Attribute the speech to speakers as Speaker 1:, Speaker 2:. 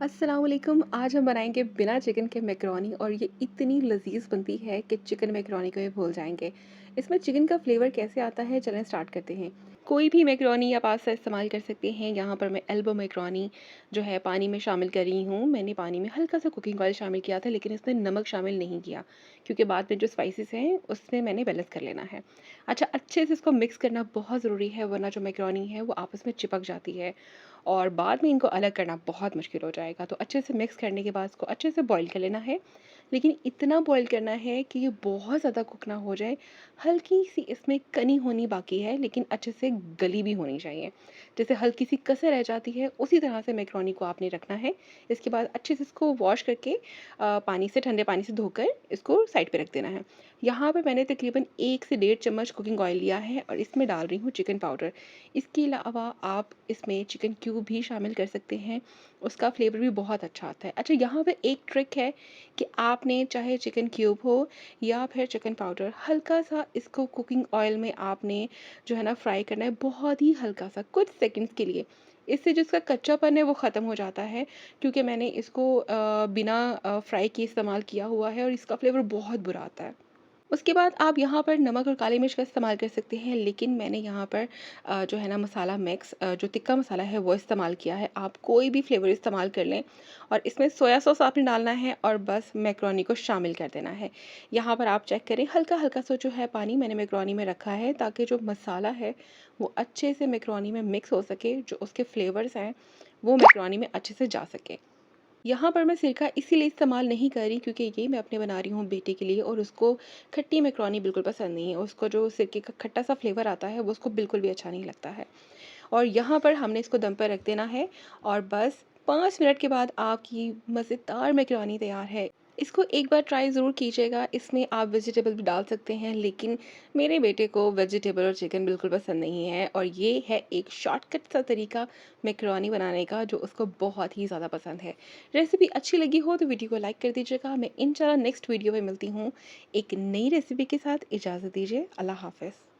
Speaker 1: अस्सलाम वालेकुम। आज हम बनाएंगे बिना चिकन के मैकरोनी और ये इतनी लजीज बनती है कि चिकन मैकरोनी को ही भूल जाएंगे। इसमें चिकन का फ्लेवर कैसे आता है, चलें स्टार्ट करते हैं। कोई भी मैकरोनी या पास्ता इस्तेमाल कर सकते हैं। यहाँ पर मैं एल्बो मैकरोनी जो है पानी में शामिल कर रही हूँ। मैंने पानी में हल्का सा कुकिंग ऑयल शामिल किया था, लेकिन इसमें नमक शामिल नहीं किया क्योंकि बाद में जो स्पाइसेस हैं उसमें मैंने बैलेंस कर लेना है। अच्छा, अच्छे से इसको मिक्स करना बहुत ज़रूरी है, वरना जो मैकरोनी है वो आपस में चिपक जाती है और बाद में इनको अलग करना बहुत मुश्किल हो जाएगा। तो अच्छे से मिक्स करने के बाद इसको अच्छे से बॉईल कर लेना है, लेकिन इतना बॉईल करना है कि ये बहुत ज़्यादा कुक ना हो जाए। हल्की सी इसमें कनी होनी बाकी है, लेकिन अच्छे से गली भी होनी चाहिए। जैसे हल्की सी कसर रह जाती है, उसी तरह से मैकरोनी को आपने रखना है। इसके बाद अच्छे से इसको वॉश करके पानी से, ठंडे पानी से धोकर इसको साइड पे रख देना है। यहाँ पे मैंने तकरीबन 1 से डेढ़ चम्मच कुकिंग ऑयल लिया है और इसमें डाल रही हूँ चिकन पाउडर। इसके अलावा आप इसमें चिकन क्यूब भी शामिल कर सकते हैं, उसका फ्लेवर भी बहुत अच्छा आता है। अच्छा, यहाँ पे एक ट्रिक है कि आपने चाहे चिकन क्यूब हो या फिर चिकन पाउडर, हल्का सा इसको कुकिंग ऑयल में आपने जो है ना फ्राई करना है, बहुत ही हल्का सा, कुछ सेकंड्स के लिए। इससे जो इसका कच्चापन है वो ख़त्म हो जाता है, क्योंकि मैंने इसको बिना फ्राई किए इस्तेमाल किया हुआ है और इसका फ्लेवर बहुत बुरा आता है। उसके बाद आप यहाँ पर नमक और काली मिर्च का इस्तेमाल कर सकते हैं, लेकिन मैंने यहाँ पर जो है ना मसाला मिक्स, जो तिक्का मसाला है वो इस्तेमाल किया है। आप कोई भी फ्लेवर इस्तेमाल कर लें और इसमें सोया सॉस आपने डालना है और बस मैक्रोनी को शामिल कर देना है। यहाँ पर आप चेक करें, हल्का हल्का सा जो है पानी मैंने मैक्रोनी में रखा है, ताकि जो मसाला है वो अच्छे से मैक्रोनी में मिक्स हो सके, जो उसके फ्लेवर्स हैं वो मैक्रोनी में अच्छे से जा सके। यहाँ पर मैं सिरका इसीलिए इस्तेमाल नहीं कर रही क्योंकि ये मैं अपने बना रही हूँ बेटे के लिए, और उसको खट्टी मैकरोनी बिल्कुल पसंद नहीं है। उसको जो सिरके का खट्टा सा फ्लेवर आता है वो उसको बिल्कुल भी अच्छा नहीं लगता है। और यहाँ पर हमने इसको दम पर रख देना है और बस 5 मिनट के बाद आपकी मज़ेदार मैकरोनी तैयार है। इसको एक बार ट्राई ज़रूर कीजिएगा। इसमें आप वेजिटेबल भी डाल सकते हैं, लेकिन मेरे बेटे को वेजिटेबल और चिकन बिल्कुल पसंद नहीं है, और ये है एक शॉर्टकट सा तरीका मैकरोनी बनाने का जो उसको बहुत ही ज़्यादा पसंद है। रेसिपी अच्छी लगी हो तो वीडियो को लाइक कर दीजिएगा। मैं इंशाल्लाह नेक्स्ट वीडियो में मिलती हूँ एक नई रेसिपी के साथ। इजाज़त दीजिए। अल्लाह हाफ़िज़।